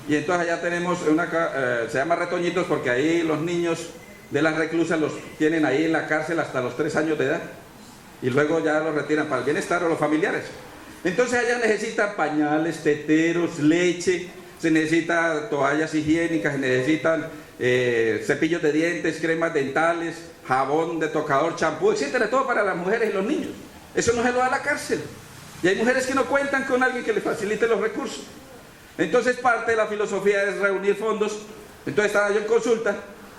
B: Y entonces allá tenemos se llama Retoñitos porque ahí los niños de las reclusas los tienen ahí en la cárcel hasta los 3 años de edad. Y luego ya los retiran para el bienestar o los familiares. Entonces allá necesitan pañales, teteros, leche, se necesitan toallas higiénicas, se necesitan cepillos de dientes, cremas dentales, jabón de tocador, champú, etcétera, todo para las mujeres y los niños. Eso no se lo da a la cárcel. Y hay mujeres que no cuentan con alguien que les facilite los recursos. Entonces parte de la filosofía es reunir fondos. Entonces estaba yo en consulta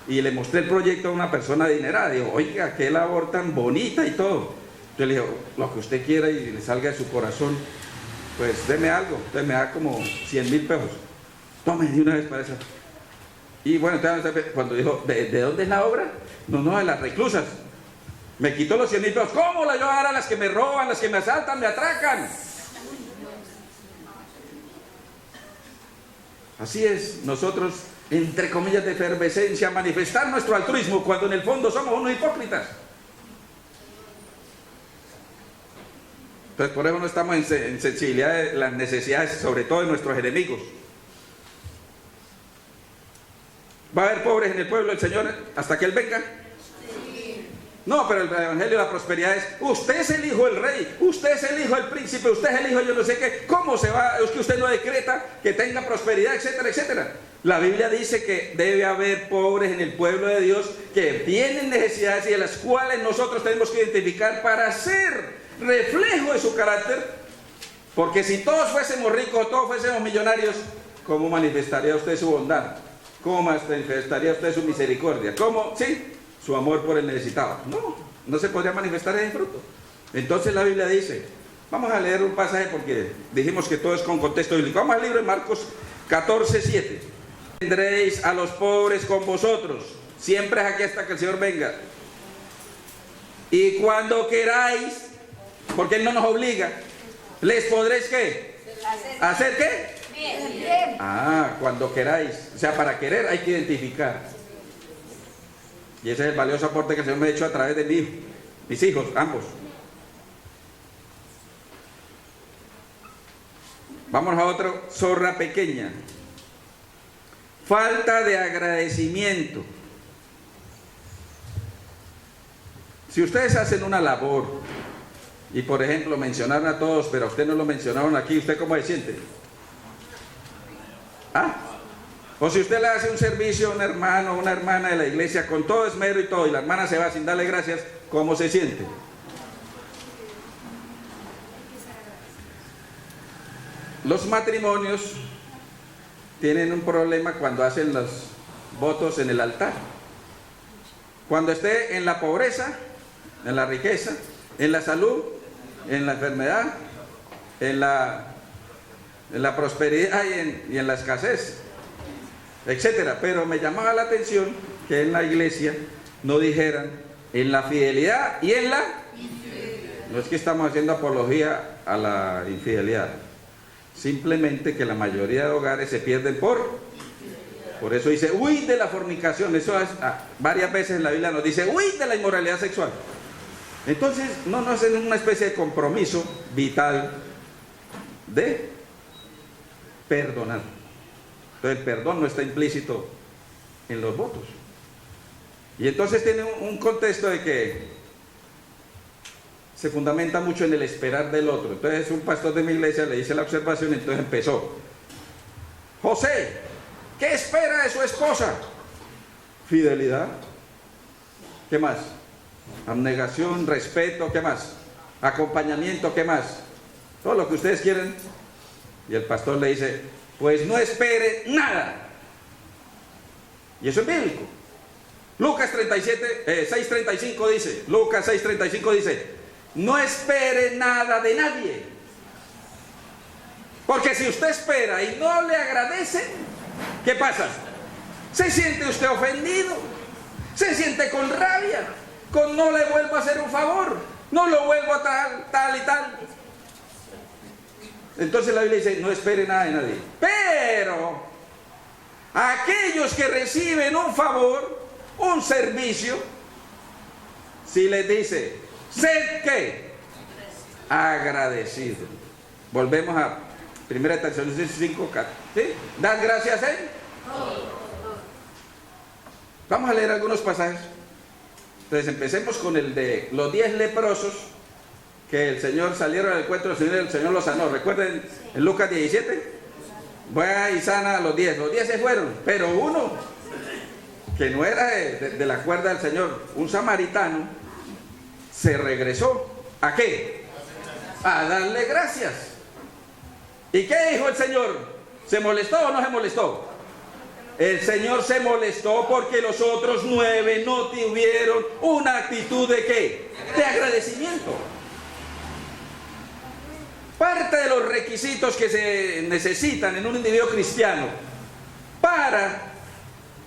B: y le mostré el proyecto a una persona adinerada. Digo, oiga, qué labor tan bonita y todo. Yo le digo, lo que usted quiera y le salga de su corazón, pues deme algo. Entonces me da como 100,000 pesos. Tome de una vez para eso. Y bueno, entonces, cuando dijo, ¿de dónde es la obra? No, de las reclusas. Me quitó los 100,000 pesos. ¿Cómo la yo a dar a las que me roban, las que me asaltan, me atracan? Así es, nosotros, entre comillas de efervescencia, manifestar nuestro altruismo cuando en el fondo somos unos hipócritas. Entonces por eso no estamos en sensibilidad de las necesidades, sobre todo de nuestros enemigos. ¿Va a haber pobres en el pueblo del Señor hasta que Él venga? Sí. No, pero el evangelio de la prosperidad es, usted es el hijo del rey, usted es el hijo del príncipe, usted es el hijo yo no sé qué, ¿cómo se va? Es que usted no decreta que tenga prosperidad, etcétera, etcétera. La Biblia dice que debe haber pobres en el pueblo de Dios que tienen necesidades y de las cuales nosotros tenemos que identificar para ser reflejo de su carácter, porque si todos fuésemos ricos, todos fuésemos millonarios, ¿cómo manifestaría usted su bondad? ¿Cómo manifestaría usted su misericordia? ¿Cómo? ¿Sí? Su amor por el necesitado. No se podría manifestar ese fruto. Entonces la Biblia dice, vamos a leer un pasaje porque dijimos que todo es con contexto bíblico. Vamos al libro de Marcos 14:7. Tendréis a los pobres con vosotros, siempre es aquí hasta que el Señor venga. Y cuando queráis, porque Él no nos obliga, les podréis ¿qué? ¿Hacer qué? Bien. Cuando queráis. O sea, para querer hay que identificar. Y ese es el valioso aporte que el Señor me ha hecho a través de mis hijos, ambos. Vamos a otro, zorra pequeña. Falta de agradecimiento. Si ustedes hacen una labor y por ejemplo mencionaron a todos, pero a usted no lo mencionaron aquí, ¿usted cómo se siente? ¿Ah? O si usted le hace un servicio a un hermano o una hermana de la iglesia con todo esmero y todo, y la hermana se va sin darle gracias, ¿cómo se siente? Los matrimonios tienen un problema cuando hacen los votos en el altar. Cuando esté en la pobreza, en la riqueza, en la salud, en la enfermedad, en la prosperidad y en la escasez, etcétera. Pero me llamaba la atención que en la iglesia no dijeran en la fidelidad y en la infidelidad. No es que estamos haciendo apología a la infidelidad, simplemente que la mayoría de hogares se pierden por eso dice huid de la fornicación. Eso es, varias veces en la Biblia nos dice huid de la inmoralidad sexual. Entonces no nos hacen una especie de compromiso vital de perdonar. Entonces el perdón no está implícito en los votos. Y entonces tiene un contexto de que se fundamenta mucho en el esperar del otro. Entonces un pastor de mi iglesia le hice la observación, entonces empezó: José, ¿qué espera de su esposa? Fidelidad. ¿Qué más? Abnegación, respeto, ¿qué más? Acompañamiento, ¿qué más? Todo lo que ustedes quieren. Y el pastor le dice: pues no espere nada. Y eso es bíblico. Lucas 6:35 dice, Lucas 6:35 dice: no espere nada de nadie. Porque si usted espera y no le agradece, ¿qué pasa? Se siente usted ofendido, se siente con rabia, con no le vuelvo a hacer un favor, no lo vuelvo a tal y tal. Entonces la Biblia dice: no espere nada de nadie. Pero aquellos que reciben un favor, un servicio, si les dice: sed ¿qué? Agradecido. Volvemos a 1 Tesalonicenses 5:4. ¿Sí? ¿Das gracias a él? Vamos a leer algunos pasajes. Entonces empecemos con el de los 10 leprosos que el Señor salieron al encuentro del Señor y el Señor los sanó. ¿Recuerden en Lucas 17? Va y sana a los 10. Los 10 se fueron, pero uno que no era de la cuerda del Señor, un samaritano, se regresó. ¿A qué? A darle gracias. ¿Y qué dijo el Señor? ¿Se molestó o no se molestó? El Señor se molestó porque los otros 9 no tuvieron una actitud de ¿qué? De agradecimiento. Parte de los requisitos que se necesitan en un individuo cristiano para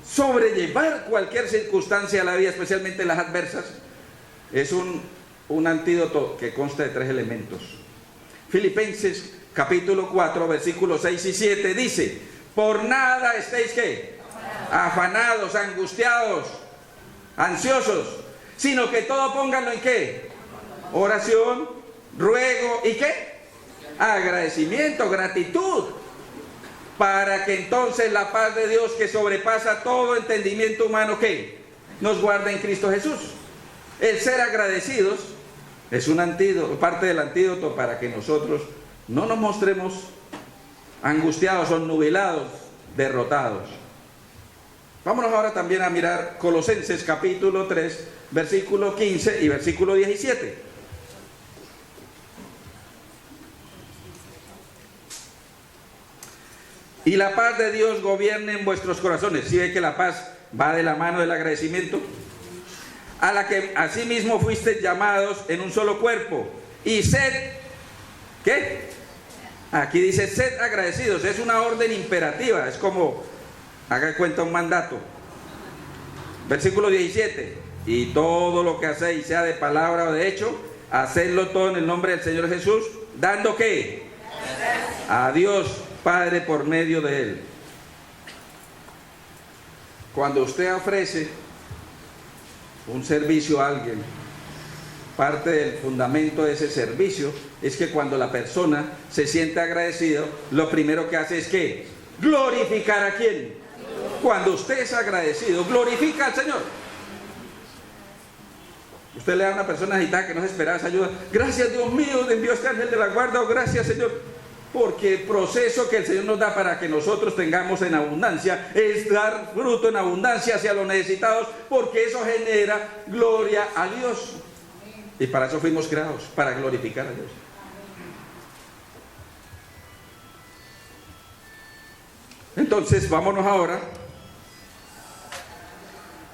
B: sobrellevar cualquier circunstancia de la vida, especialmente las adversas, es un antídoto que consta de 3 elementos. Filipenses capítulo 4, versículos 6 y 7 dice: por nada estéis ¿qué? Afanados, angustiados, ansiosos, sino que todo pónganlo en ¿qué? Oración, ruego y ¿qué? Agradecimiento, gratitud, para que entonces la paz de Dios, que sobrepasa todo entendimiento humano, ¿qué? Nos guarde en Cristo Jesús. El ser agradecidos es un antídoto, parte del antídoto para que nosotros no nos mostremos angustiados, obnubilados, derrotados. Vámonos ahora también a mirar Colosenses capítulo 3, versículo 15 y versículo 17. Y la paz de Dios gobierne en vuestros corazones. ¿Sí ve que la paz va de la mano del agradecimiento? A la que asimismo fuisteis llamados en un solo cuerpo. Y sed, ¿qué? Aquí dice sed agradecidos. Es una orden imperativa. Es como, haga cuenta, un mandato. Versículo 17. Y todo lo que hacéis, sea de palabra o de hecho, hacedlo todo en el nombre del Señor Jesús, dando ¿qué? A Dios Padre por medio de Él. Cuando usted ofrece un servicio a alguien, parte del fundamento de ese servicio es que cuando la persona se siente agradecido, lo primero que hace es que glorificar a quién. Cuando usted es agradecido, glorifica al Señor. Usted le da a una persona agitada que no se esperaba esa ayuda, gracias Dios mío, envió este ángel de la guarda, o gracias Señor, porque el proceso que el Señor nos da para que nosotros tengamos en abundancia es dar fruto en abundancia hacia los necesitados, porque eso genera gloria a Dios. Y para eso fuimos creados, para glorificar a Dios. Entonces, vámonos ahora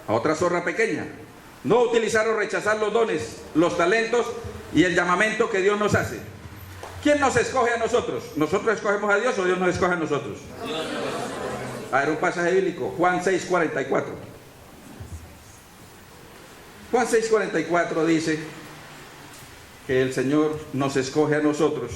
B: a otra zorra pequeña. No utilizar o rechazar los dones, los talentos y el llamamiento que Dios nos hace. ¿Quién nos escoge a nosotros? ¿Nosotros escogemos a Dios o Dios nos escoge a nosotros? A ver, un pasaje bíblico, Juan 6:44. Juan 6:44 dice que el Señor nos escoge a nosotros.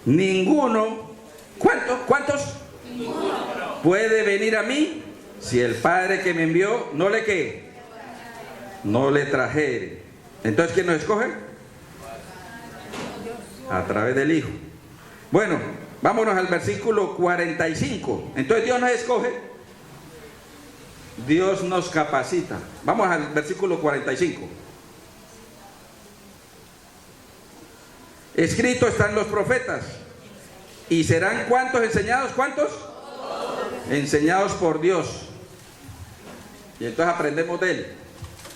B: Ninguno, ¿cuántos? Ninguno puede venir a mí si el Padre que me envió no le ¿qué? No le trajere. Entonces, ¿quién nos escoge? A través del Hijo. Bueno, vámonos al versículo 45. Entonces, Dios nos escoge, Dios nos capacita. Vamos al versículo 45. Escrito están los profetas. ¿Y serán cuántos enseñados? ¿Cuántos? Enseñados por Dios. Y entonces aprendemos de Él.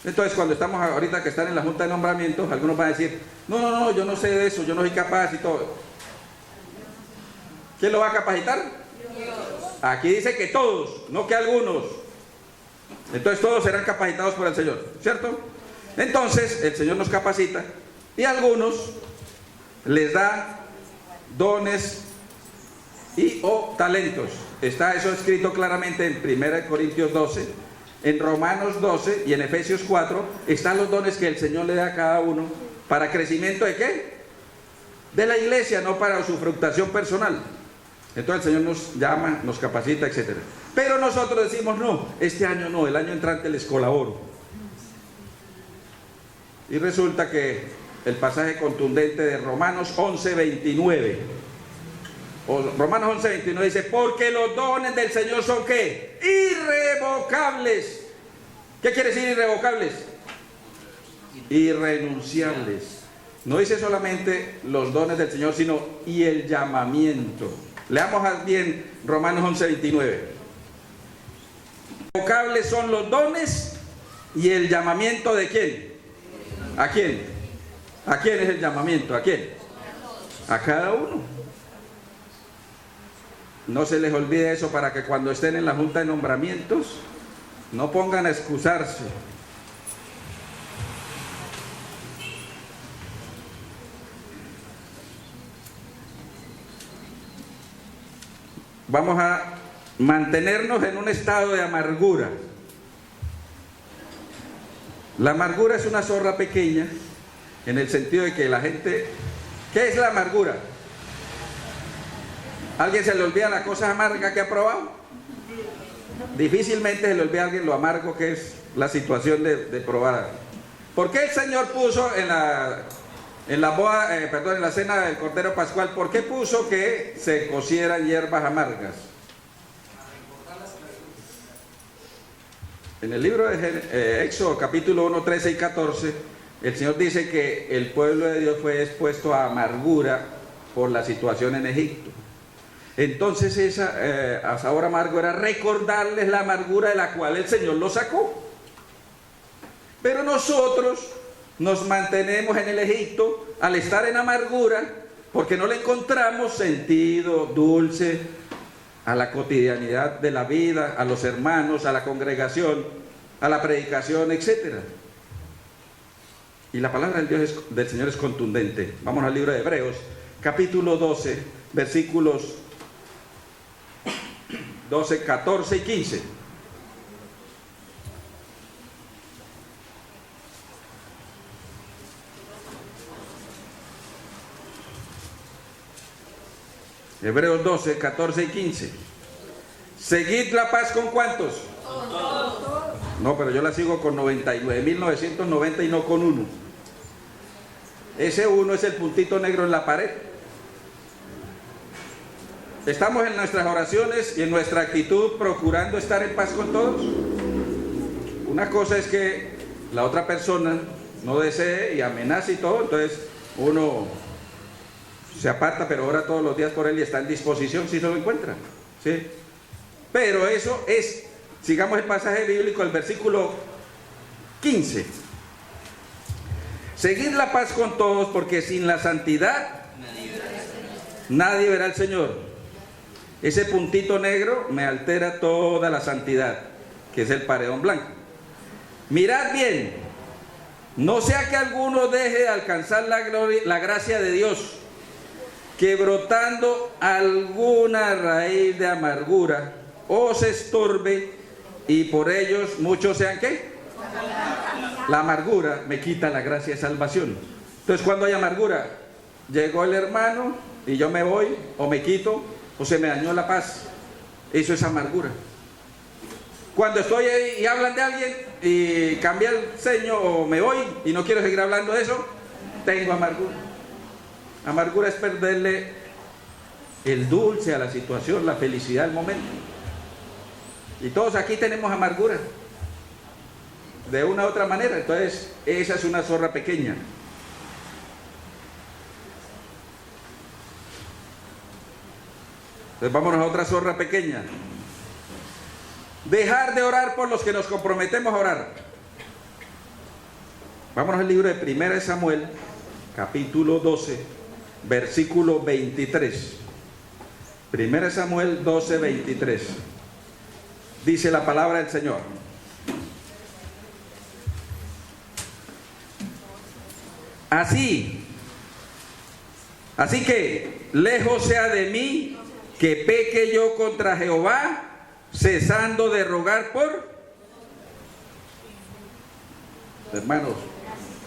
B: Entonces, cuando estamos ahorita que están en la Junta de Nombramientos, algunos van a decir, no, yo no sé de eso, yo no soy capaz y todo. ¿Quién lo va a capacitar? Dios. Aquí dice que todos, no que algunos. Entonces todos serán capacitados por el Señor, ¿cierto? Entonces el Señor nos capacita y a algunos les da dones y o talentos. Está eso escrito claramente en 1 Corintios 12, en Romanos 12 y en Efesios 4. Están los dones que el Señor le da a cada uno para crecimiento ¿de qué? De la iglesia, no para su fructación personal. Entonces el Señor nos llama, nos capacita, etc. Pero nosotros decimos, no, este año no, el año entrante les colaboro. Y resulta que el pasaje contundente de Romanos 11:29, Romanos 11:29 dice, porque los dones del Señor son ¿qué? Irrevocables. ¿Qué quiere decir irrevocables? Irrenunciables. No dice solamente los dones del Señor, sino y el llamamiento. Leamos bien Romanos 11:29. Irrevocables son los dones y el llamamiento ¿de quién? ¿A quién? ¿A quién es el llamamiento? ¿A quién? A cada uno. No se les olvide eso para que cuando estén en la Junta de Nombramientos no pongan a excusarse. Vamos a mantenernos en un estado de amargura. La amargura es una zorra pequeña en el sentido de que la gente... ¿Qué es la amargura? ¿Alguien se le olvida la cosa amarga que ha probado? Difícilmente se le olvida a alguien lo amargo que es la situación de probar. ¿Por qué el Señor puso en la cena del Cordero Pascual, por qué puso que se cocieran hierbas amargas? En el libro de Éxodo, capítulo 1, 13 y 14, el Señor dice que el pueblo de Dios fue expuesto a amargura por la situación en Egipto. Entonces a sabor amargo era recordarles la amargura de la cual el Señor los sacó. Pero nosotros nos mantenemos en el Egipto al estar en amargura porque no le encontramos sentido dulce a la cotidianidad de la vida, a los hermanos, a la congregación, a la predicación, etc. Y la palabra del Señor es contundente. Vamos al libro de Hebreos, capítulo 12, versículos 12, 14 y 15. Hebreos 12, 14 y 15. Seguid la paz con ¿cuántos?
C: Con todos.
B: No, pero yo la sigo con 99.990 y no con 1. Ese 1 es el puntito negro en la pared. ¿Estamos en nuestras oraciones y en nuestra actitud procurando estar en paz con todos? Una cosa es que la otra persona no desee y amenace y todo, entonces uno se aparta, pero ora todos los días por él y está en disposición si se lo encuentra, ¿sí? Pero eso es, sigamos el pasaje bíblico, el versículo 15. Seguid la paz con todos, porque sin la santidad nadie verá al Señor. Ese puntito negro me altera toda la santidad, que es el paredón blanco. Mirad bien, no sea que alguno deje de alcanzar la gracia de Dios, que brotando alguna raíz de amargura os estorbe, y por ellos muchos sean ¿qué? La amargura me quita la gracia de salvación. Entonces, cuando hay amargura, llegó el hermano y yo me voy, o me quito, o se me dañó la paz. Eso es amargura. Cuando estoy ahí y hablan de alguien y cambia el ceño o me voy y no quiero seguir hablando de eso, tengo amargura. Amargura es perderle el dulce a la situación, la felicidad del momento. Y todos aquí tenemos amargura, de una u otra manera. Entonces, esa es una zorra pequeña. Entonces, vámonos a otra zorra pequeña. Dejar de orar por los que nos comprometemos a orar. Vámonos al libro de 1 Samuel, capítulo 12, versículo 23. 1 Samuel 12, 23. Dice la palabra del Señor: Así que lejos sea de mí que peque yo contra Jehová, cesando de rogar por... Hermanos,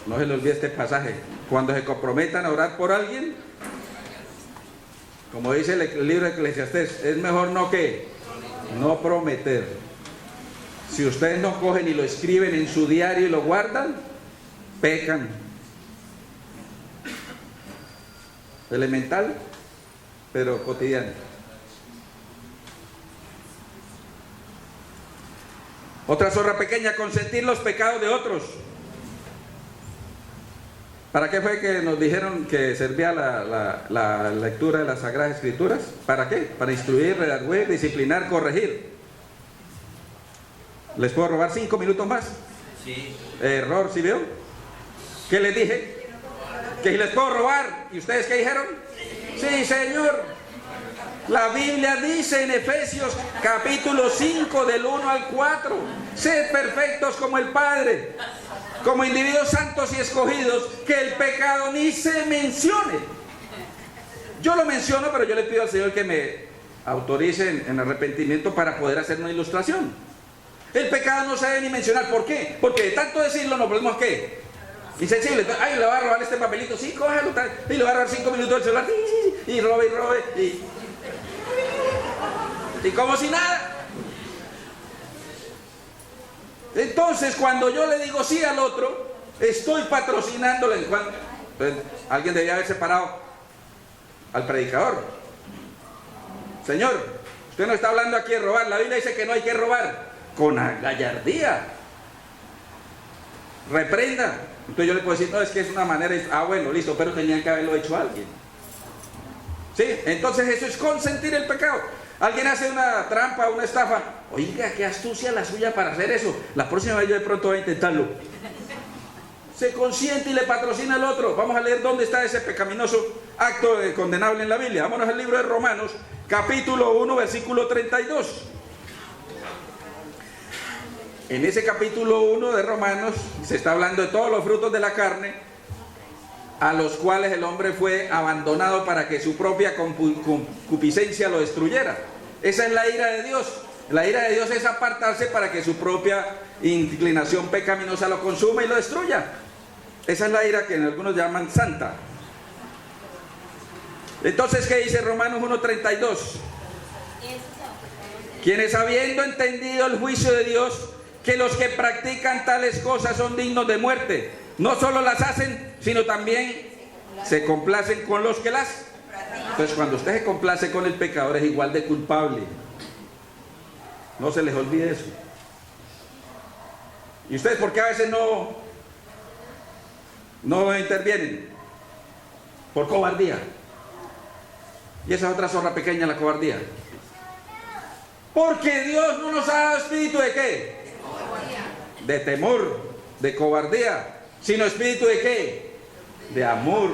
B: no se les olvide este pasaje. Cuando se comprometan a orar por alguien, como dice el libro de Eclesiastés, es mejor no que no prometer. Si ustedes no cogen y lo escriben en su diario y lo guardan, pecan. Elemental, pero cotidiano. Otra zorra pequeña: consentir los pecados de otros. ¿Para qué fue que nos dijeron que servía la lectura de las Sagradas Escrituras? ¿Para qué? Para instruir, redarguir, disciplinar, corregir. ¿Les puedo robar 5 minutos más?
D: Sí.
B: Error, ¿sí veo? ¿Qué les dije? ¿Que si les puedo robar? ¿Y ustedes qué dijeron? Sí, Señor. La Biblia dice en Efesios capítulo 5 del 1 al 4: sed perfectos como el Padre, como individuos santos y escogidos, que el pecado ni se mencione. Yo lo menciono, pero yo le pido al Señor que me autorice en arrepentimiento para poder hacer una ilustración. El pecado no se debe ni mencionar. ¿Por qué? Porque de tanto decirlo nos volvemos ¿qué? Insensible. Ay, le va a robar este papelito, sí, cógelo, y le va a robar 5 minutos del celular, y robe, y como si nada. Entonces, cuando yo le digo sí al otro, estoy patrocinándole. Pues, alguien debía haber separado al predicador. Señor, usted no está hablando aquí de robar. La Biblia dice que no hay que robar. Con gallardía. Reprenda. Entonces yo le puedo decir, no, es que es una manera. Bueno, listo, pero tenían que haberlo hecho alguien. ¿Sí? Entonces eso es consentir el pecado. Alguien hace una trampa, una estafa. Oiga, qué astucia la suya para hacer eso. La próxima vez yo de pronto voy a intentarlo. Se consiente y le patrocina al otro. Vamos a leer dónde está ese pecaminoso acto condenable en la Biblia. Vámonos al libro de Romanos, capítulo 1, versículo 32. En ese capítulo 1 de Romanos se está hablando de todos los frutos de la carne, a los cuales el hombre fue abandonado para que su propia concupiscencia lo destruyera. Esa es la ira de Dios. La ira de Dios es apartarse para que su propia inclinación pecaminosa lo consuma y lo destruya. Esa es la ira que algunos llaman santa. Entonces, ¿qué dice Romanos 1:32? quienes habiendo entendido el juicio de Dios, que los que practican tales cosas son dignos de muerte, no solo las hacen, sino también se complacen con los que las... Entonces cuando usted se complace con el pecador es igual de culpable. No se les olvide eso. ¿Y ustedes por qué a veces no intervienen? Por cobardía. Y esa es otra zorra pequeña, la cobardía. Porque Dios no nos ha dado espíritu de ¿qué? De temor, de cobardía, sino espíritu de ¿qué? De amor,